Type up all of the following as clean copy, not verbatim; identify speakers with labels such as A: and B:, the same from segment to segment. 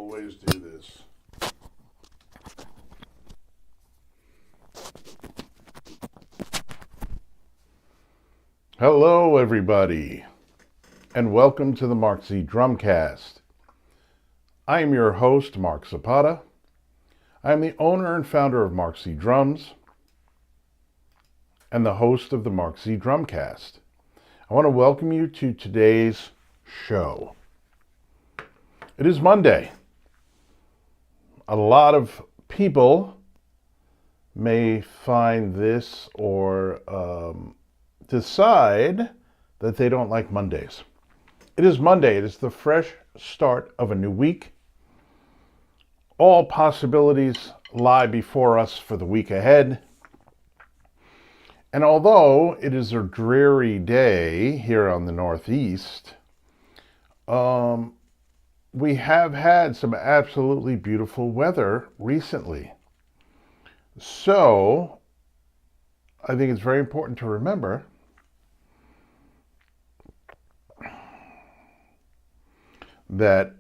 A: always do this. Hello, everybody, and welcome to the MarkZDrumcast. I am your host, Mark Zapata. I am the owner and founder of MarkZDrums and the host of the MarkZDrumcast. I want to welcome you to today's show. It is Monday. A lot of people may find this or decide that they don't like Mondays. It is Monday. It is the fresh start of a new week. All possibilities lie before us for the week ahead. And although it is a dreary day here on the Northeast, we have had some absolutely beautiful weather recently. So I think it's very important to remember that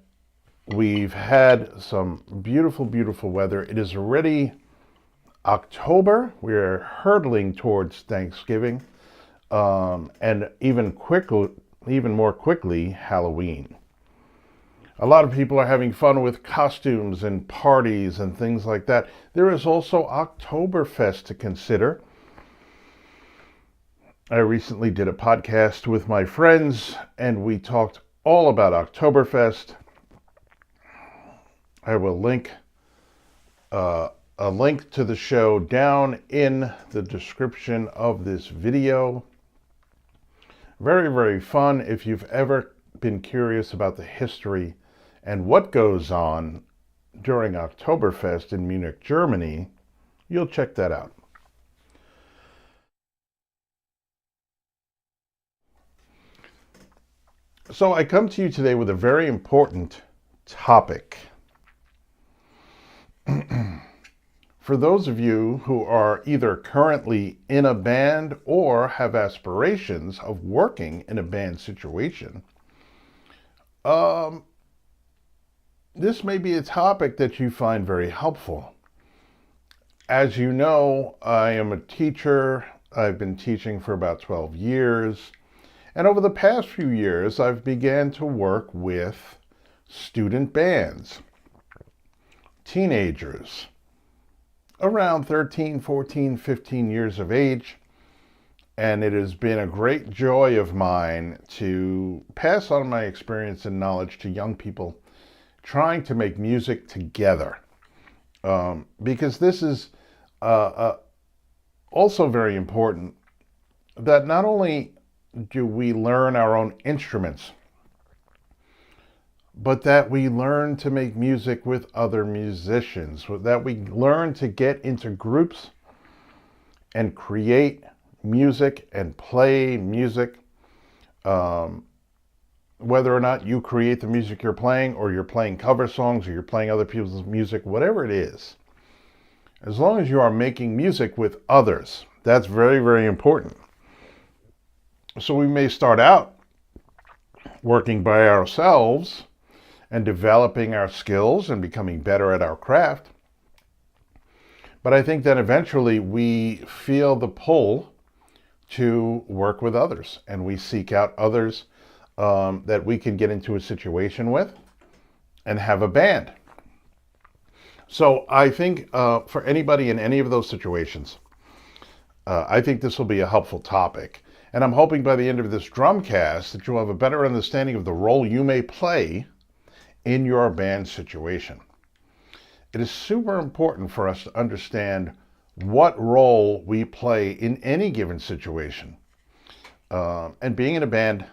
A: we've had some beautiful, beautiful weather. It is already October. We're hurtling towards Thanksgiving, and even more quickly, Halloween. A lot of people are having fun with costumes and parties and things like that. There is also Oktoberfest to consider. I recently did a podcast with my friends, and we talked all about Oktoberfest. I will link a link to the show down in the description of this video. Very, very fun. If you've ever been curious about the history and what goes on during Oktoberfest in Munich, Germany, you'll check that out. So I come to you today with a very important topic. For those of you who are either currently in a band or have aspirations of working in a band situation, this may be a topic that you find very helpful. As you know, I am a teacher. I've been teaching for about 12 years. And over the past few years, I've began to work with student bands, teenagers, around 13, 14, 15 years of age. And it has been a great joy of mine to pass on my experience and knowledge to young people trying to make music together. Because this is also very important, that not only do we learn our own instruments, but that we learn to make music with other musicians, that we learn to get into groups and create music and play music, whether or not you create the music you're playing, or you're playing cover songs, or you're playing other people's music, whatever it is. As long as you are making music with others, that's very, very important. So we may start out working by ourselves and developing our skills and becoming better at our craft. But I think that eventually we feel the pull to work with others, and we seek out others that we can get into a situation with and have a band. So I think for anybody in any of those situations, I think this will be a helpful topic. And I'm hoping by the end of this Drumcast that you'll have a better understanding of the role you may play in your band situation. It is super important for us to understand what role we play in any given situation. And being in a band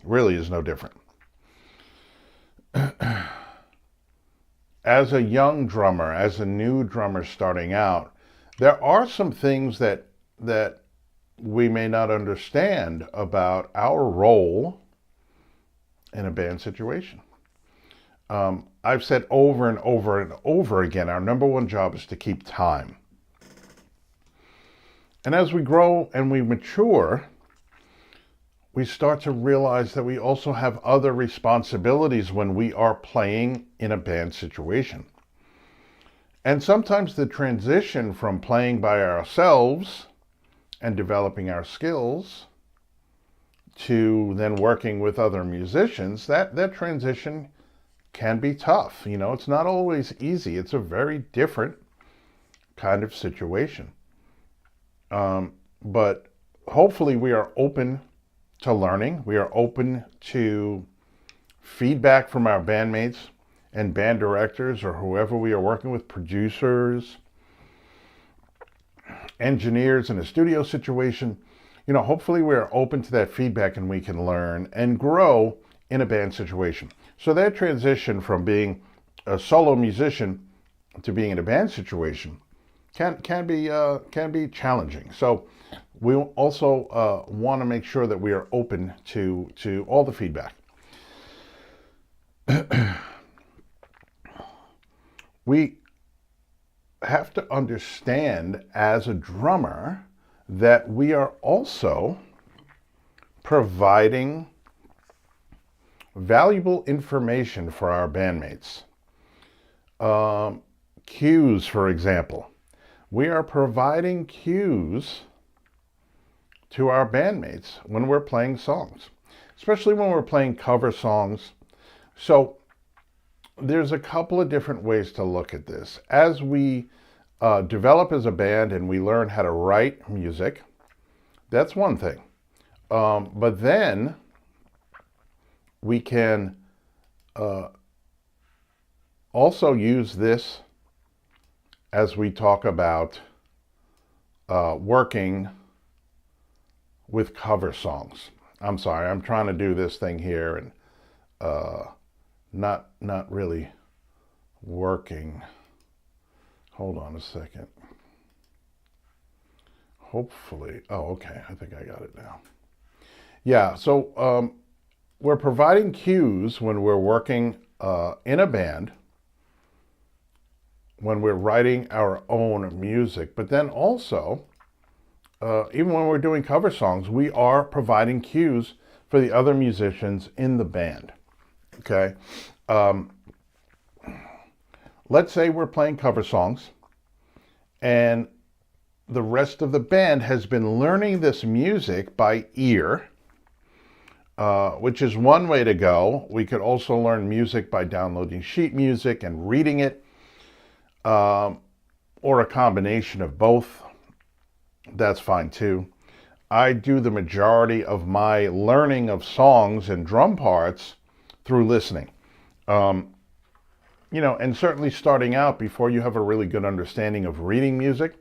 A: really is no different. As a young drummer, as a new drummer starting out, there are some things that we may not understand about our role in a band situation. I've said over and over and over again, our number one job is to keep time. And as we grow and we mature, we start to realize that we also have other responsibilities when we are playing in a band situation. And sometimes the transition from playing by ourselves and developing our skills to then working with other musicians, that transition can be tough. You know, it's not always easy. It's a very different kind of situation. But hopefully we are open to learning. We are open to feedback from our bandmates and band directors or whoever we are working with, producers, engineers in a studio situation. You know, hopefully we are open to that feedback and we can learn and grow in a band situation. So that transition from being a solo musician to being in a band situation can be challenging. So we also want to make sure that we are open to all the feedback. We have to understand as a drummer that we are also providing valuable information for our bandmates. Cues, for example. We are providing cues to our bandmates when we're playing songs, especially when we're playing cover songs. So there's a couple of different ways to look at this. As we develop as a band and we learn how to write music, that's one thing. But then we can also use this as we talk about working with cover songs. I'm sorry, I'm trying to do this thing here and not really working. Hold on a second. Hopefully, oh, okay, I think I got it now. Yeah, so we're providing cues when we're working in a band, when we're writing our own music, but then also, even when we're doing cover songs, we are providing cues for the other musicians in the band, okay? Let's say we're playing cover songs and the rest of the band has been learning this music by ear, which is one way to go. We could also learn music by downloading sheet music and reading it, or a combination of both. That's fine too. I do the majority of my learning of songs and drum parts through listening. You know, and certainly starting out before you have a really good understanding of reading music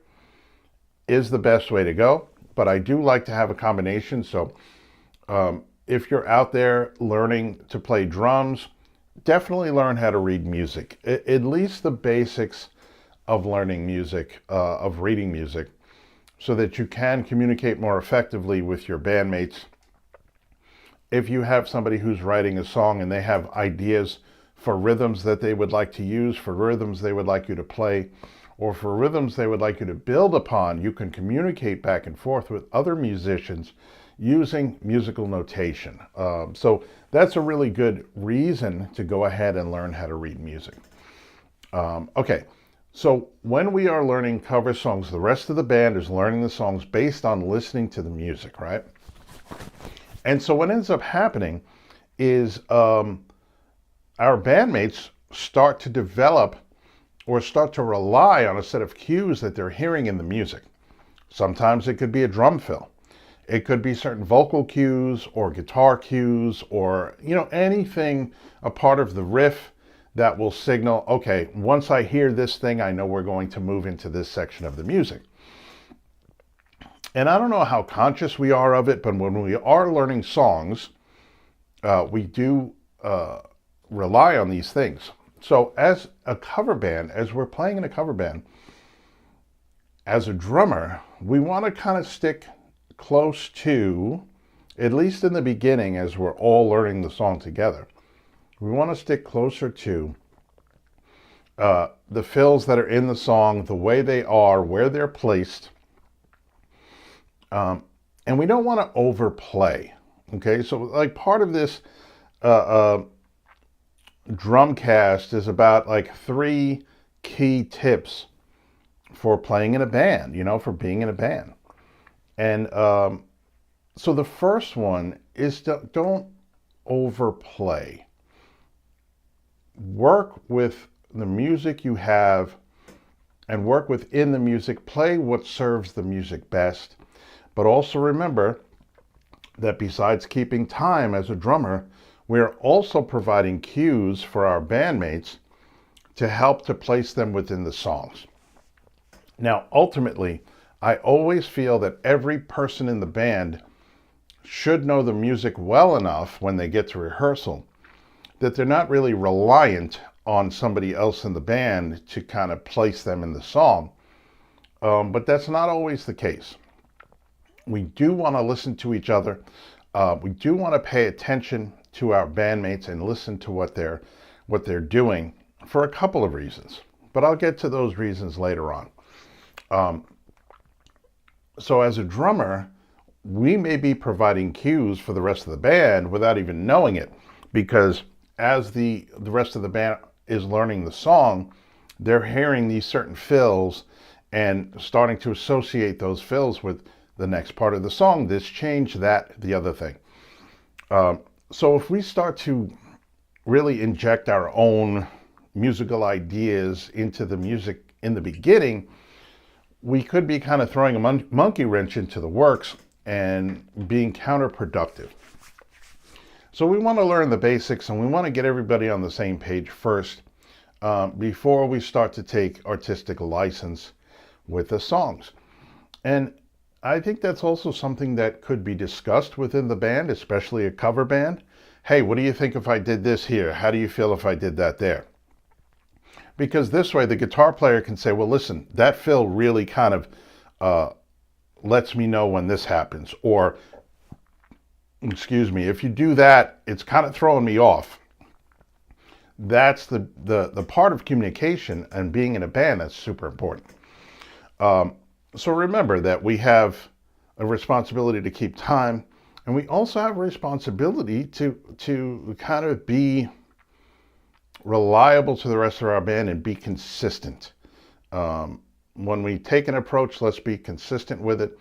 A: is the best way to go. But I do like to have a combination. So if you're out there learning to play drums, definitely learn how to read music. At least the basics of learning music, of reading music, so that you can communicate more effectively with your bandmates. If you have somebody who's writing a song and they have ideas for rhythms that they would like to use, for rhythms they would like you to play, or for rhythms they would like you to build upon, you can communicate back and forth with other musicians using musical notation. So that's a really good reason to go ahead and learn how to read music. Okay. So when we are learning cover songs, the rest of the band is learning the songs based on listening to the music, right? And so what ends up happening is our bandmates start to develop or start to rely on a set of cues that they're hearing in the music. Sometimes it could be a drum fill. It could be certain vocal cues or guitar cues or, you know, anything a part of the riff that will signal, okay, once I hear this thing, I know we're going to move into this section of the music. And I don't know how conscious we are of it, but when we are learning songs, we do rely on these things. So as a cover band, as we're playing in a cover band, as a drummer, we want to kind of stick close to, at least in the beginning, as we're all learning the song together, we want to stick closer to the fills that are in the song, the way they are, where they're placed. And we don't want to overplay. Okay, so like part of this Drumcast is about like 3 key tips for playing in a band, for being in a band. And so the first one is don't overplay. Work with the music you have and work within the music. Play what serves the music best. But also remember that besides keeping time as a drummer, we are also providing cues for our bandmates to help to place them within the songs. Now, ultimately, I always feel that every person in the band should know the music well enough when they get to rehearsal that they're not really reliant on somebody else in the band to kind of place them in the song. But that's not always the case. We do want to listen to each other. We do want to pay attention to our bandmates and listen to what they're doing for a couple of reasons. But I'll get to those reasons later on. So as a drummer, we may be providing cues for the rest of the band without even knowing it, because as the rest of the band is learning the song, they're hearing these certain fills and starting to associate those fills with the next part of the song, this change, that, the other thing. So if we start to really inject our own musical ideas into the music in the beginning, we could be kind of throwing a monkey wrench into the works and being counterproductive. So we want to learn the basics, and we want to get everybody on the same page first before we start to take artistic license with the songs. And I think that's also something that could be discussed within the band, especially a cover band. Hey, what do you think if I did this here? How do you feel if I did that there? Because this way the guitar player can say, well, listen, that fill really kind of lets me know when this happens. Or, excuse me, if you do that, it's kind of throwing me off. That's the part of communication and being in a band that's super important. So remember that we have a responsibility to keep time, and we also have a responsibility to kind of be reliable to the rest of our band and be consistent. When we take an approach, let's be consistent with it.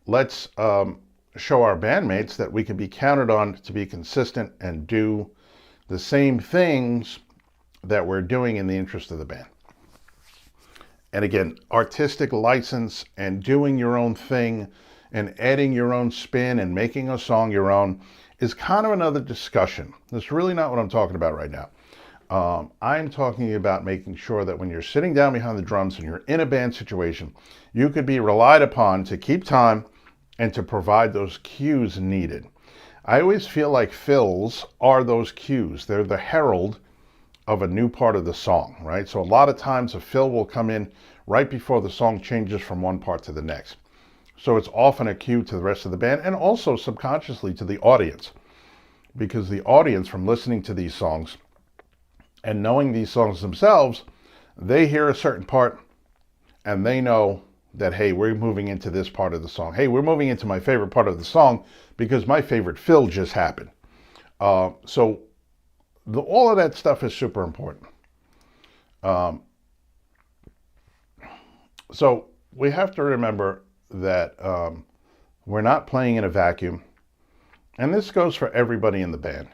A: Let's show our bandmates that we can be counted on to be consistent and do the same things that we're doing in the interest of the band. And again, artistic license and doing your own thing and adding your own spin and making a song your own is kind of another discussion. That's really not what I'm talking about right now. I'm talking about making sure that when you're sitting down behind the drums and you're in a band situation, you could be relied upon to keep time and to provide those cues needed. I always feel like fills are those cues. They're the herald of a new part of the song, right? So a lot of times a fill will come in right before the song changes from one part to the next. So it's often a cue to the rest of the band and also subconsciously to the audience, because the audience, from listening to these songs and knowing these songs themselves, they hear a certain part and they know that, hey, we're moving into this part of the song. Hey, we're moving into my favorite part of the song because my favorite fill just happened. So all of that stuff is super important. So we have to remember that we're not playing in a vacuum. And this goes for everybody in the band.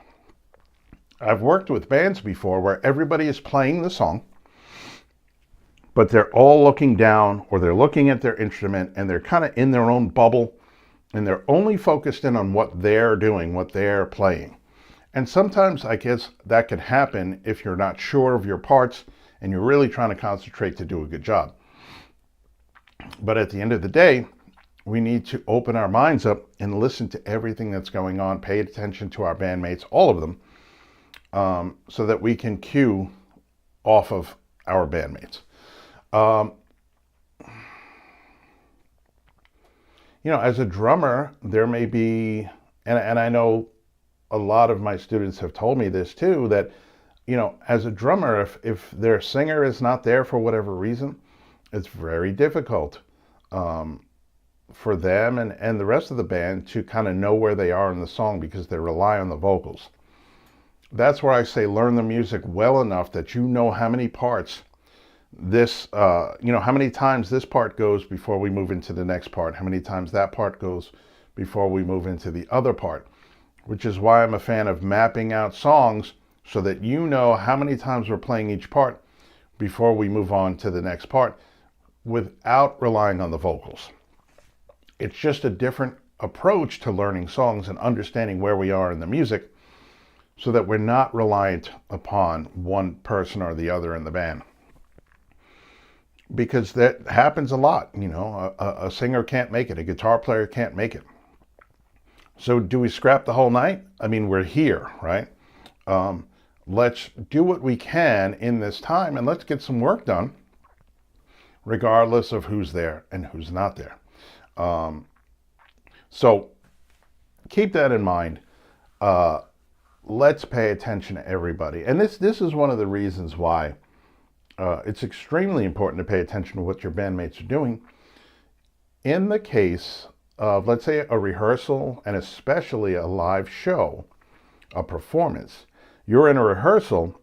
A: I've worked with bands before where everybody is playing the song, but they're all looking down or they're looking at their instrument and they're kind of in their own bubble and they're only focused in on what they're doing, what they're playing. And sometimes I guess that can happen if you're not sure of your parts and you're really trying to concentrate to do a good job. But at the end of the day, we need to open our minds up and listen to everything that's going on, pay attention to our bandmates, all of them, so that we can cue off of our bandmates. As a drummer, there may be, and I know a lot of my students have told me this too, that, as a drummer, if their singer is not there for whatever reason, it's very difficult for them and the rest of the band to kind of know where they are in the song because they rely on the vocals. That's where I say learn the music well enough that you know how many parts this, how many times this part goes before we move into the next part, how many times that part goes before we move into the other part, which is why I'm a fan of mapping out songs so that you know how many times we're playing each part before we move on to the next part without relying on the vocals. It's just a different approach to learning songs and understanding where we are in the music so that we're not reliant upon one person or the other in the band. Because that happens a lot, a singer can't make it, a guitar player can't make it. So do we scrap the whole night? I mean, we're here, right? Let's do what we can in this time and let's get some work done, regardless of who's there and who's not there. So keep that in mind. Let's pay attention to everybody. And this is one of the reasons why it's extremely important to pay attention to what your bandmates are doing. In the case of, let's say, a rehearsal and especially a live show, a performance, you're in a rehearsal,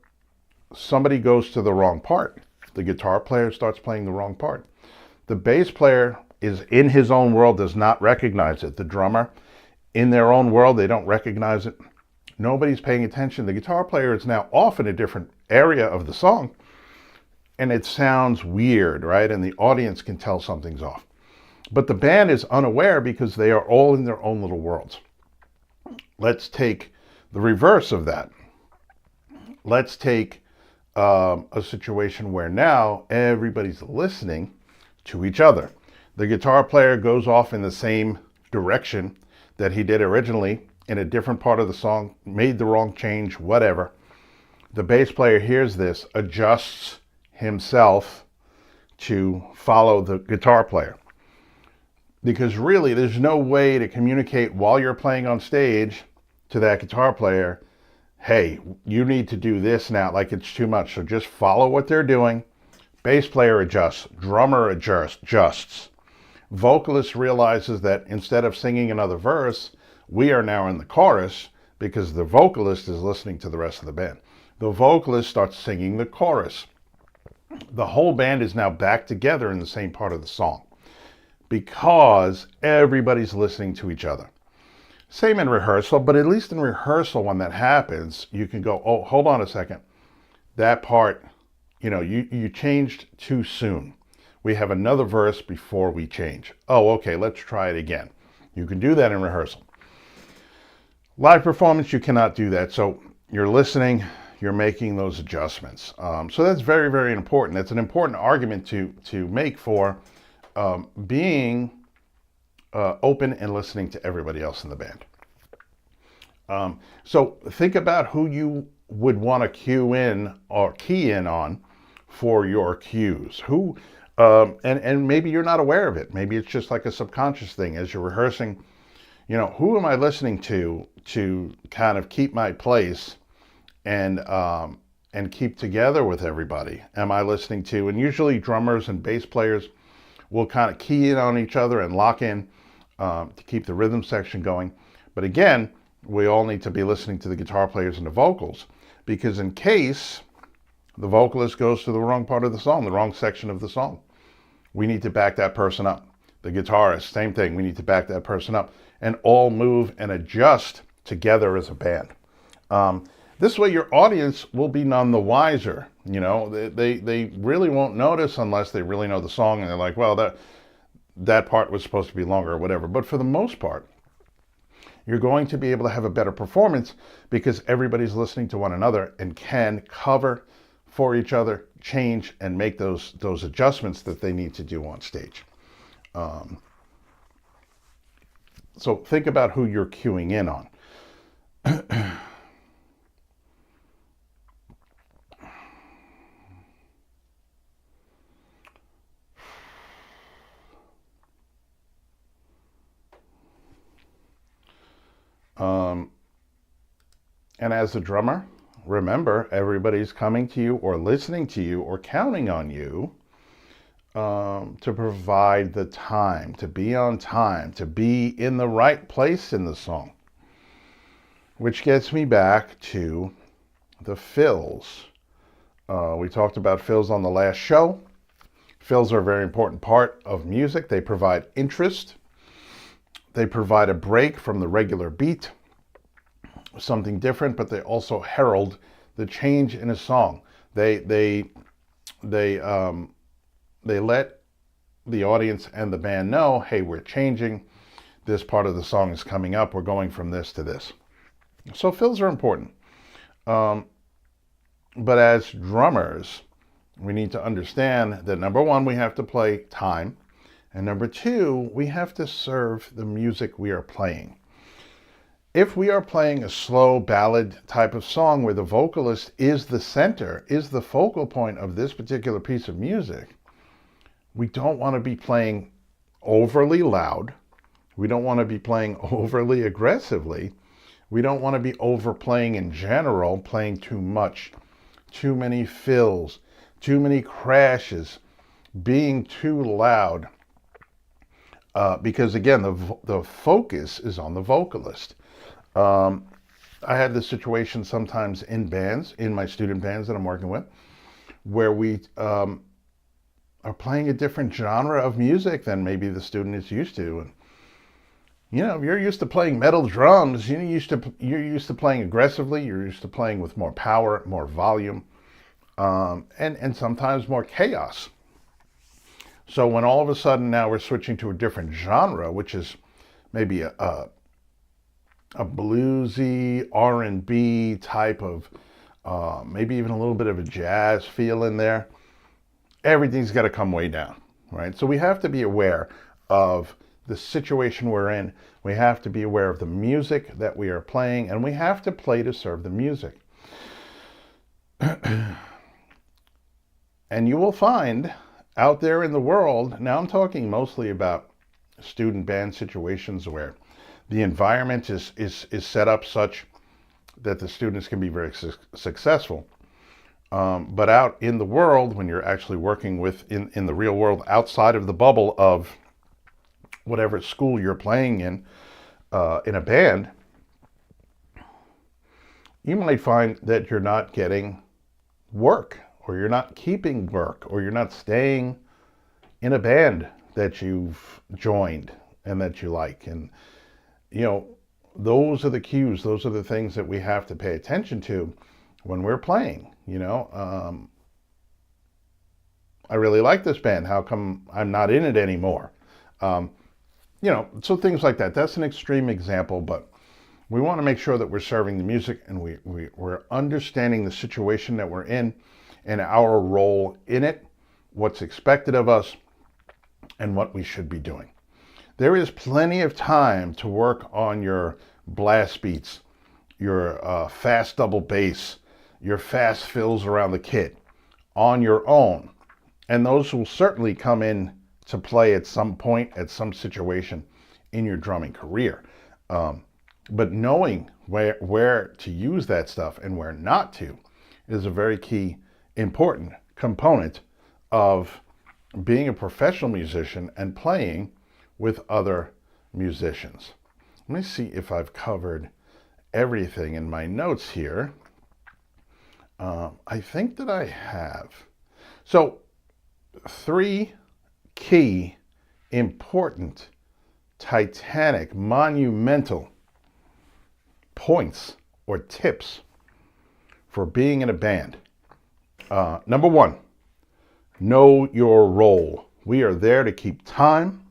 A: somebody goes to the wrong part. The guitar player starts playing the wrong part. The bass player is in his own world, does not recognize it. The drummer, in their own world, they don't recognize it. Nobody's paying attention. The guitar player is now off in a different area of the song, and it sounds weird, right? And the audience can tell something's off. But the band is unaware because they are all in their own little worlds. Let's take the reverse of that. Let's take a situation where now everybody's listening to each other. The guitar player goes off in the same direction that he did originally in a different part of the song, made the wrong change, whatever. The bass player hears this, adjusts himself to follow the guitar player. Because really, there's no way to communicate while you're playing on stage to that guitar player, hey, you need to do this now, like it's too much. So just follow what they're doing. Bass player adjusts, drummer adjusts. Vocalist realizes that instead of singing another verse, we are now in the chorus because the vocalist is listening to the rest of the band. The vocalist starts singing the chorus. The whole band is now back together in the same part of the song because everybody's listening to each other. Same in rehearsal, but at least in rehearsal when that happens, you can go, oh, hold on a second. That part, you changed too soon. We have another verse before we change. Oh, okay, let's try it again. You can do that in rehearsal. Live performance, you cannot do that. So you're listening, you're making those adjustments. So that's very, very important. That's an important argument to make for being open and listening to everybody else in the band. So think about who you would want to cue in or key in on for your cues. Who, and maybe you're not aware of it. Maybe it's just like a subconscious thing as you're rehearsing. Who am I listening to kind of keep my place and keep together with everybody? Am I listening to, and usually drummers and bass players will kind of key in on each other and lock in to keep the rhythm section going. But again, we all need to be listening to the guitar players and the vocals, because in case the vocalist goes to the wrong part of the song, the wrong section of the song, we need to back that person up. The guitarist, same thing, we need to back that person up and all move and adjust together as a band. This way your audience will be none the wiser. They really won't notice unless they really know the song and they're like, well, that part was supposed to be longer or whatever. But for the most part, you're going to be able to have a better performance because everybody's listening to one another and can cover for each other, change, and make those adjustments that they need to do on stage. So think about who you're cueing in on. And as a drummer, remember, everybody's coming to you or listening to you or counting on you to provide the time, to be on time, to be in the right place in the song. Which gets me back to the fills. We talked about fills on the last show. Fills are a very important part of music. They provide interest. They provide a break from the regular beat, something different, but they also herald the change in a song. They let the audience and the band know, hey, we're changing. This part of the song is coming up. We're going from this to this. So fills are important. But as drummers, we need to understand that number one, we have to play time. And number two, we have to serve the music we are playing. If we are playing a slow ballad type of song where the vocalist is the center, is the focal point of this particular piece of music, we don't want to be playing overly loud. We don't want to be playing overly aggressively. We don't want to be overplaying in general, playing too much, too many fills, too many crashes, being too loud. Because again, the focus is on the vocalist. I had this situation sometimes in bands, in my student bands that I'm working with, where we are playing a different genre of music than maybe the student is used to. And, you know, if you're used to playing metal drums, you're used to playing aggressively, you're used to playing with more power, more volume, and sometimes more chaos. So when all of a sudden now we're switching to a different genre, which is maybe a bluesy R&B type of, maybe even a little bit of a jazz feel in there, everything's got to come way down, right? So we have to be aware of the situation we're in. We have to be aware of the music that we are playing, and we have to play to serve the music. And you will find out there in the world, now I'm talking mostly about student band situations where the environment is set up such that the students can be very successful. But out in the world, when you're actually working with, in the real world, outside of the bubble of whatever school you're playing in a band, you might find that you're not getting work, or you're not keeping work, or you're not staying in a band that you've joined and that you like. And, you know, those are the cues, those are the things that we have to pay attention to when we're playing. You know, I really like this band. How come I'm not in it anymore? You know, so things like that. That's an extreme example, but we want to make sure that we're serving the music and we're understanding the situation that we're in and our role in it, what's expected of us, and what we should be doing. There is plenty of time to work on your blast beats, your fast double bass, your fast fills around the kit on your own. And those will certainly come in to play at some point, at some situation in your drumming career. But knowing where to use that stuff and where not to is a very key, important component of being a professional musician and playing with other musicians. Let me see if I've covered everything in my notes here. I think that I have. So, 3 key, important, titanic, monumental points or tips for being in a band. Number 1, know your role. We are there to keep time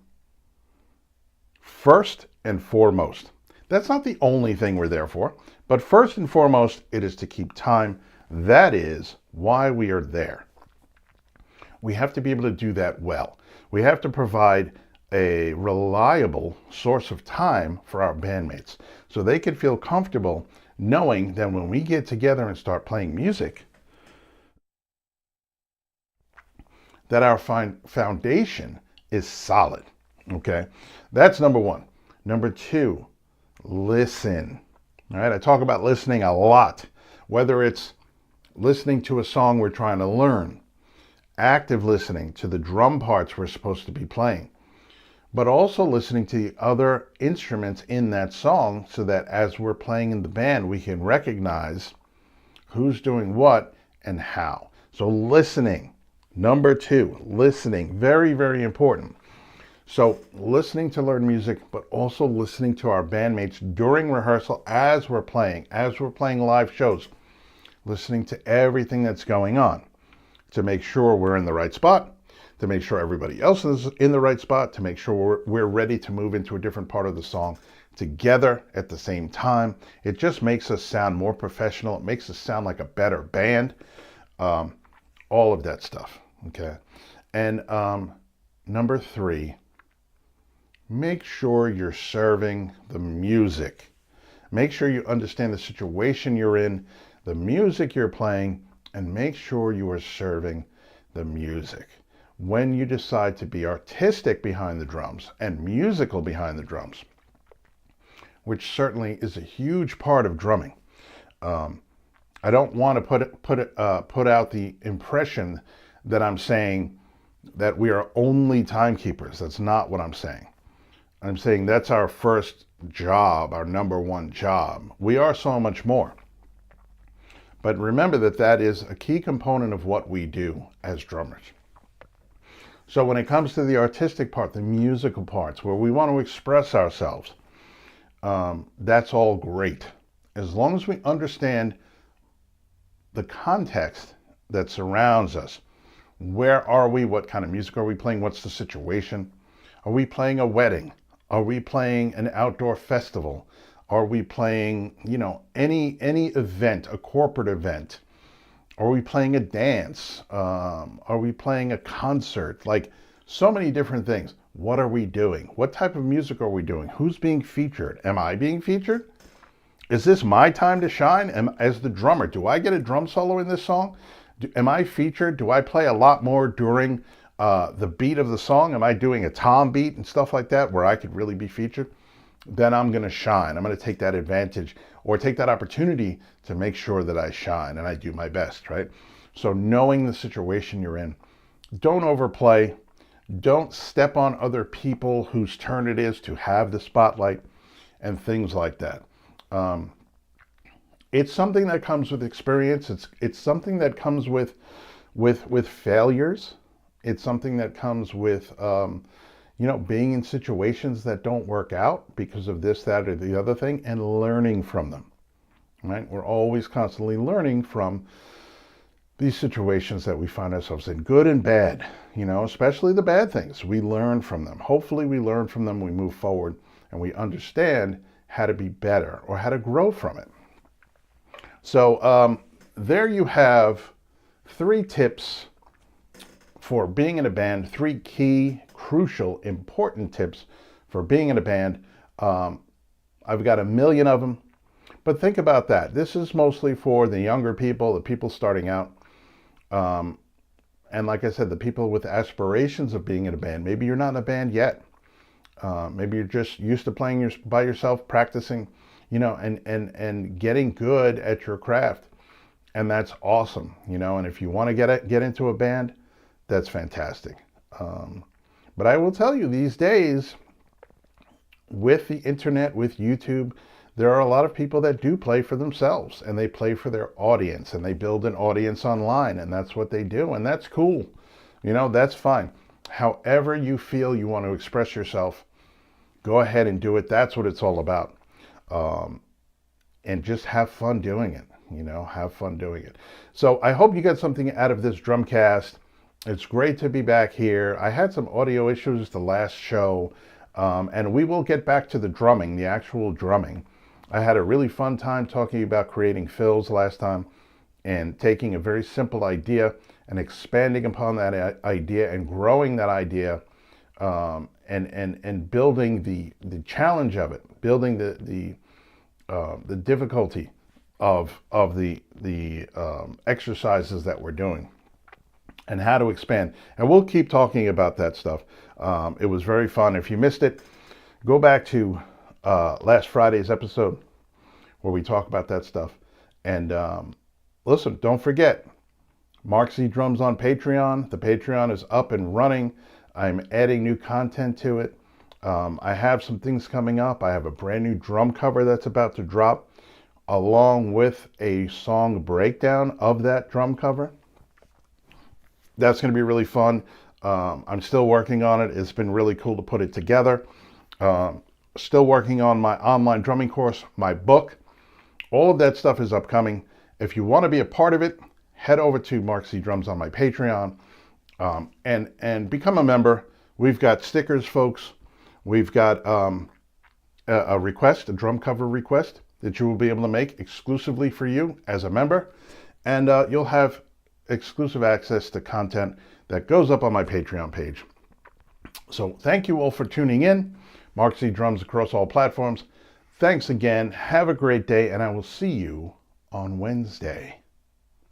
A: first and foremost. That's not the only thing we're there for, but first and foremost, it is to keep time. That is why we are there. We have to be able to do that well. We have to provide a reliable source of time for our bandmates so they can feel comfortable knowing that when we get together and start playing music, that our foundation is solid. Okay? That's number 1. Number 2, listen. All right? I talk about listening a lot, whether it's listening to a song we're trying to learn, active listening to the drum parts we're supposed to be playing, but also listening to the other instruments in that song so that as we're playing in the band, we can recognize who's doing what and how. So listening, number 2, listening, very, very important. So listening to learn music, but also listening to our bandmates during rehearsal as we're playing live shows, listening to everything that's going on to make sure we're in the right spot, to make sure everybody else is in the right spot, to make sure we're ready to move into a different part of the song together at the same time. It just makes us sound more professional. It makes us sound like a better band. All of that stuff, okay? And number 3, make sure you're serving the music. Make sure you understand the situation you're in, the music you're playing, and make sure you are serving the music. When you decide to be artistic behind the drums and musical behind the drums, which certainly is a huge part of drumming. I don't want to put out the impression that I'm saying that we are only timekeepers. That's not what I'm saying. I'm saying that's our first job, our number 1 job. We are so much more. But remember that is a key component of what we do as drummers. So when it comes to the artistic part, the musical parts, where we want to express ourselves, that's all great. As long as we understand the context that surrounds us. Where are we? What kind of music are we playing? What's the situation? Are we playing a wedding? Are we playing an outdoor festival? Are we playing, any event, a corporate event? Are we playing a dance? Are we playing a concert? Like so many different things. What are we doing? What type of music are we doing? Who's being featured? Am I being featured? Is this my time to shine? As the drummer, do I get a drum solo in this song? Am I featured? Do I play a lot more during the beat of the song? Am I doing a tom beat and stuff like that where I could really be featured? Then I'm going to shine. I'm going to take that advantage or take that opportunity to make sure that I shine and I do my best, right? So knowing the situation you're in, don't overplay. Don't step on other people whose turn it is to have the spotlight and things like that. It's something that comes with experience. It's something that comes with failures. It's something that comes with being in situations that don't work out because of this, that, or the other thing, and learning from them. Right? We're always constantly learning from these situations that we find ourselves in, good and bad. Especially the bad things. We learn from them. Hopefully, we learn from them. We move forward, and we understand how to be better or how to grow from it. So there you have 3 tips for being in a band, 3 key, crucial, important tips for being in a band. I've got a million of them, but think about that. This is mostly for the younger people, the people starting out. And like I said, the people with aspirations of being in a band. Maybe you're not in a band yet. Maybe you're just used to playing by yourself, practicing, and getting good at your craft. And that's awesome, and if you want to get into a band, that's fantastic. But I will tell you, these days, with the internet, with YouTube, there are a lot of people that do play for themselves, and they play for their audience, and they build an audience online, and that's what they do, and that's cool. That's fine. However you feel you want to express yourself, go ahead and do it. That's what it's all about. And just have fun doing it. Have fun doing it. So I hope you got something out of this Drumcast. It's great to be back here. I had some audio issues the last show, and we will get back to the drumming, the actual drumming. I had a really fun time talking about creating fills last time and taking a very simple idea and expanding upon that idea and growing that idea, and building the challenge of it, building the difficulty of the exercises that we're doing and how to expand. And we'll keep talking about that stuff. It was very fun. If you missed it, go back to last Friday's episode where we talk about that stuff. And listen, don't forget, MarkZDrums on Patreon. The Patreon is up and running. I'm adding new content to it. I have some things coming up. I have a brand new drum cover that's about to drop, along with a song breakdown of that drum cover. That's going to be really fun. I'm still working on it. It's been really cool to put it together. Still working on my online drumming course, my book. All of that stuff is upcoming. If you want to be a part of it, head over to MarkZDrums on my Patreon and become a member. We've got stickers, folks. We've got a request, a drum cover request that you will be able to make exclusively for you as a member. And you'll have exclusive access to content that goes up on my Patreon page. So thank you all for tuning in. MarkZDrums across all platforms. Thanks again. Have a great day, and I will see you on Wednesday.